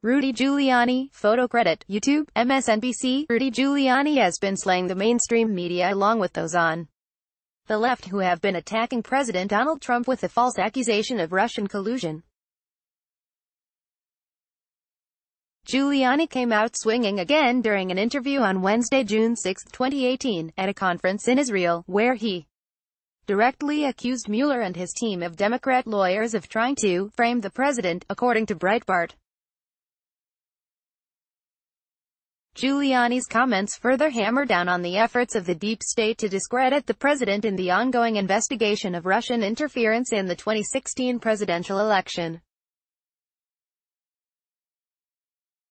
Rudy Giuliani, photo credit, YouTube, MSNBC. Rudy Giuliani has been slaying the mainstream media along with those on the left who have been attacking President Donald Trump with the false accusation of Russian collusion. Giuliani came out swinging again during an interview on Wednesday, June 6, 2018, at a conference in Israel, where he directly accused Mueller and his team of Democrat lawyers of trying to frame the president, according to Breitbart. Giuliani's comments further hammer down on the efforts of the deep state to discredit the president in the ongoing investigation of Russian interference in the 2016 presidential election.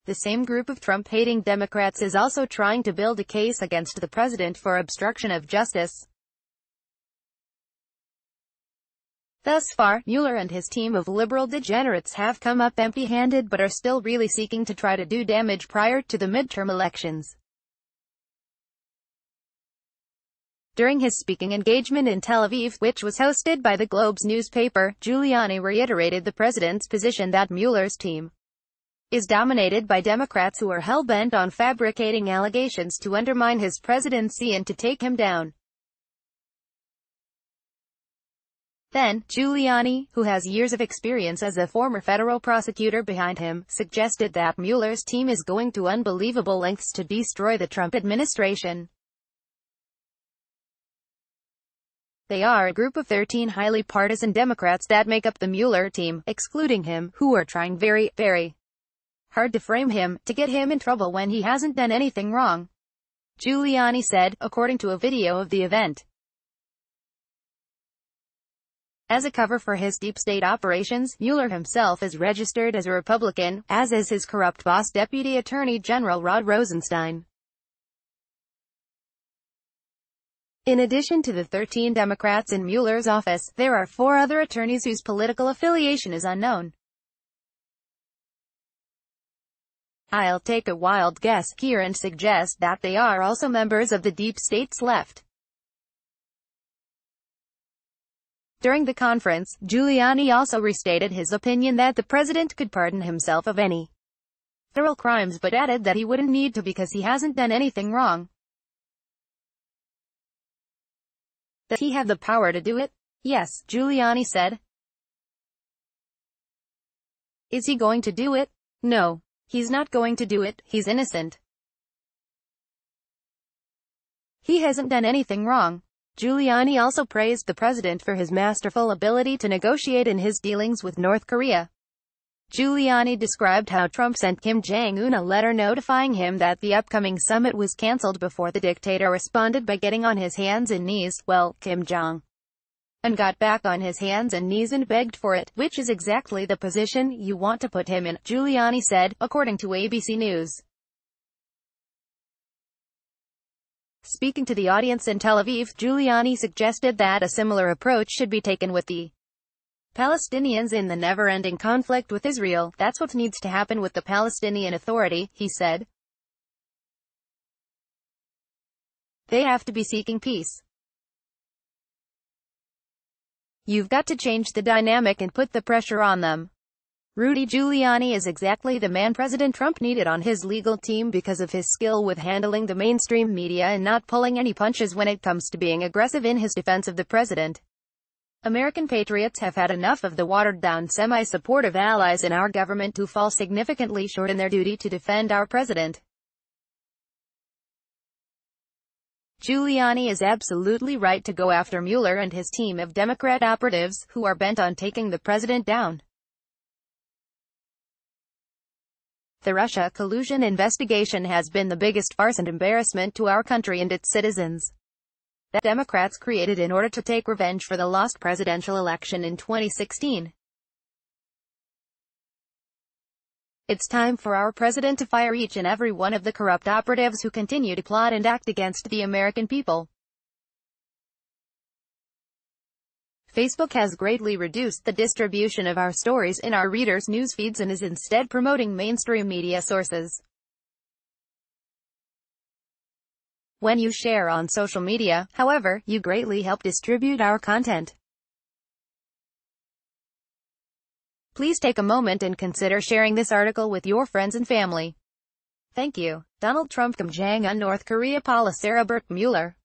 The same group of Trump-hating Democrats is also trying to build a case against the president for obstruction of justice. Thus far, Mueller and his team of liberal degenerates have come up empty-handed but are still really seeking to try to do damage prior to the midterm elections. During his speaking engagement in Tel Aviv, which was hosted by the Globe's newspaper, Giuliani reiterated the president's position that Mueller's team is dominated by Democrats who are hell-bent on fabricating allegations to undermine his presidency and to take him down. Then, Giuliani, who has years of experience as a former federal prosecutor behind him, suggested that Mueller's team is going to unbelievable lengths to destroy the Trump administration. They are a group of 13 highly partisan Democrats that make up the Mueller team, excluding him, who are trying very, very hard to frame him, to get him in trouble when he hasn't done anything wrong, Giuliani said, according to a video of the event. As a cover for his deep state operations, Mueller himself is registered as a Republican, as is his corrupt boss Deputy Attorney General Rod Rosenstein. In addition to the 13 Democrats in Mueller's office, there are 4 other attorneys whose political affiliation is unknown. I'll take a wild guess here and suggest that they are also members of the deep state's left. During the conference, Giuliani also restated his opinion that the president could pardon himself of any federal crimes but added that he wouldn't need to because he hasn't done anything wrong. Does he have the power to do it? Yes, Giuliani said. Is he going to do it? No. He's not going to do it. He's innocent. He hasn't done anything wrong. Giuliani also praised the president for his masterful ability to negotiate in his dealings with North Korea. Giuliani described how Trump sent Kim Jong-un a letter notifying him that the upcoming summit was cancelled before the dictator responded by getting on his hands and knees. Well, Kim Jong-un got back on his hands and knees and begged for it, which is exactly the position you want to put him in, Giuliani said, according to ABC News. Speaking to the audience in Tel Aviv, Giuliani suggested that a similar approach should be taken with the Palestinians in the never-ending conflict with Israel. That's what needs to happen with the Palestinian Authority, he said. They have to be seeking peace. You've got to change the dynamic and put the pressure on them. Rudy Giuliani is exactly the man President Trump needed on his legal team because of his skill with handling the mainstream media and not pulling any punches when it comes to being aggressive in his defense of the president. American patriots have had enough of the watered-down semi-supportive allies in our government who fall significantly short in their duty to defend our president. Giuliani is absolutely right to go after Mueller and his team of Democrat operatives, who are bent on taking the president down. The Russia collusion investigation has been the biggest farce and embarrassment to our country and its citizens that Democrats created in order to take revenge for the lost presidential election in 2016. It's time for our president to fire each and every one of the corrupt operatives who continue to plot and act against the American people. Facebook has greatly reduced the distribution of our stories in our readers' news feeds and is instead promoting mainstream media sources. When you share on social media, however, you greatly help distribute our content. Please take a moment and consider sharing this article with your friends and family. Thank you. Donald Trump Kim Jong-un North Korea Paula Sarah Burt Mueller